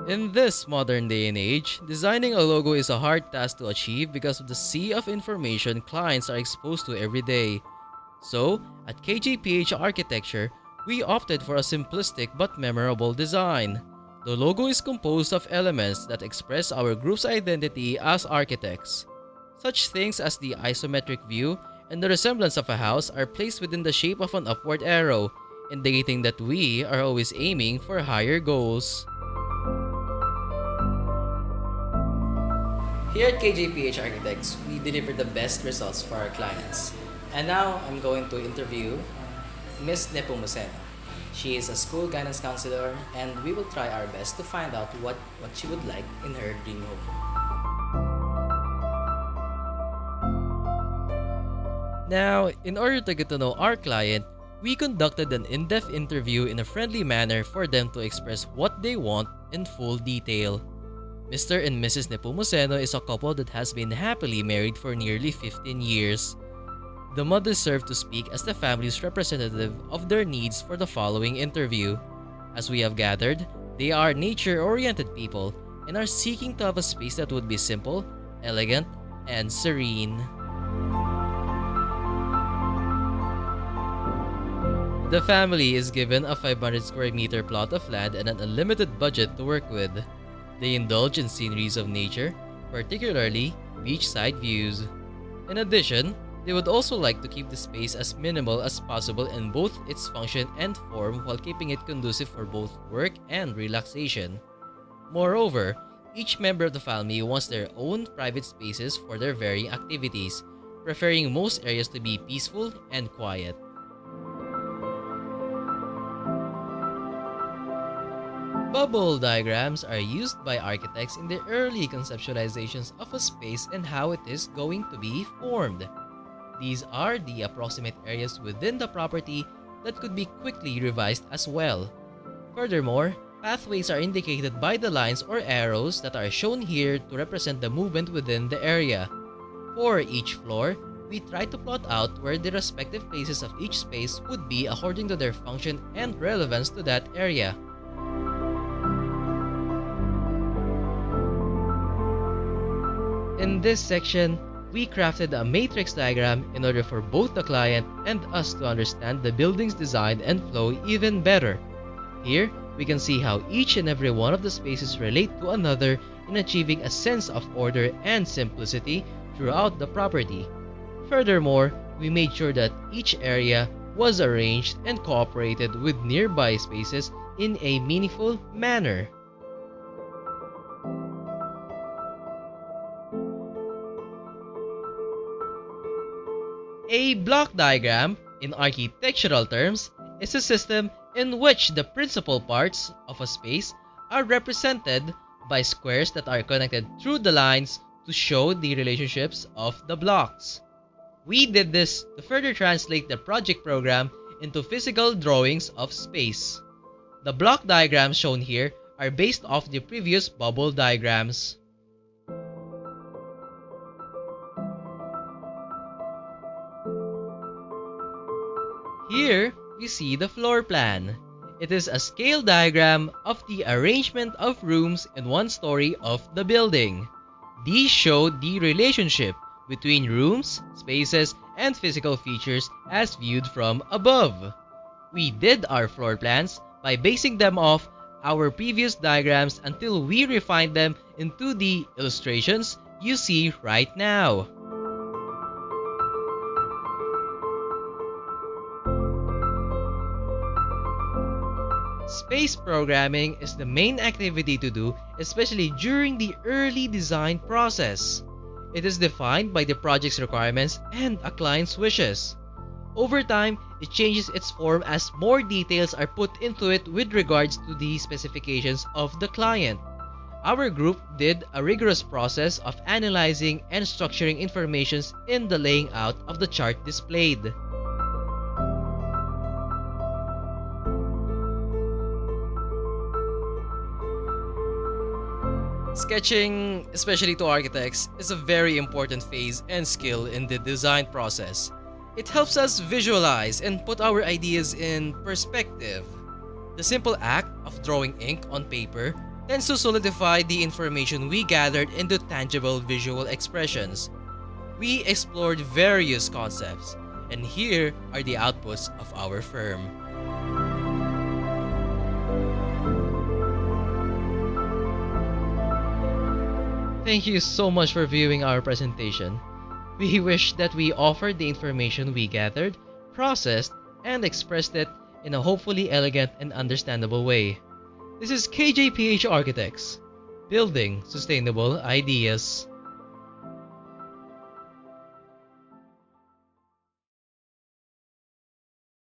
In this modern day and age, designing a logo is a hard task to achieve because of the sea of information clients are exposed to every day. So, at KJPH Architecture, we opted for a simplistic but memorable design. The logo is composed of elements that express our group's identity as architects. Such things as the isometric view and the resemblance of a house are placed within the shape of an upward arrow, indicating that we are always aiming for higher goals. Here at KJPH Architects, we deliver the best results for our clients. And now I'm going to interview Miss Nepomuceno. She is a school guidance counselor and we will try our best to find out what she would like in her dream home. Now, in order to get to know our client, we conducted an in-depth interview in a friendly manner for them to express what they want in full detail. Mr. and Mrs. Nepomuceno is a couple that has been happily married for nearly 15 years. The mother served to speak as the family's representative of their needs for the following interview. As we have gathered, they are nature-oriented people and are seeking to have a space that would be simple, elegant, and serene. The family is given a 500 square meter plot of land and an unlimited budget to work with. They indulge in sceneries of nature, particularly beachside views. In addition, they would also like to keep the space as minimal as possible in both its function and form while keeping it conducive for both work and relaxation. Moreover, each member of the family wants their own private spaces for their varying activities, preferring most areas to be peaceful and quiet. Bubble diagrams are used by architects in the early conceptualizations of a space and how it is going to be formed. These are the approximate areas within the property that could be quickly revised as well. Furthermore, pathways are indicated by the lines or arrows that are shown here to represent the movement within the area. For each floor, we try to plot out where the respective places of each space would be according to their function and relevance to that area. In this section, we crafted a matrix diagram in order for both the client and us to understand the building's design and flow even better. Here, we can see how each and every one of the spaces relate to another in achieving a sense of order and simplicity throughout the property. Furthermore, we made sure that each area was arranged and cooperated with nearby spaces in a meaningful manner. A block diagram, in architectural terms, is a system in which the principal parts of a space are represented by squares that are connected through the lines to show the relationships of the blocks. We did this to further translate the project program into physical drawings of space. The block diagrams shown here are based off the previous bubble diagrams. Here, we see the floor plan. It is a scale diagram of the arrangement of rooms in one story of the building. These show the relationship between rooms, spaces, and physical features as viewed from above. We did our floor plans by basing them off our previous diagrams until we refined them into the illustrations you see right now. Space programming is the main activity to do, especially during the early design process. It is defined by the project's requirements and a client's wishes. Over time, it changes its form as more details are put into it with regards to the specifications of the client. Our group did a rigorous process of analyzing and structuring information in the laying out of the chart displayed. Sketching, especially to architects, is a very important phase and skill in the design process. It helps us visualize and put our ideas in perspective. The simple act of drawing ink on paper tends to solidify the information we gathered into tangible visual expressions. We explored various concepts, and here are the outputs of our firm. Thank you so much for viewing our presentation. We wish that we offered the information we gathered, processed, and expressed it in a hopefully elegant and understandable way. This is KJPH Architects, building sustainable ideas.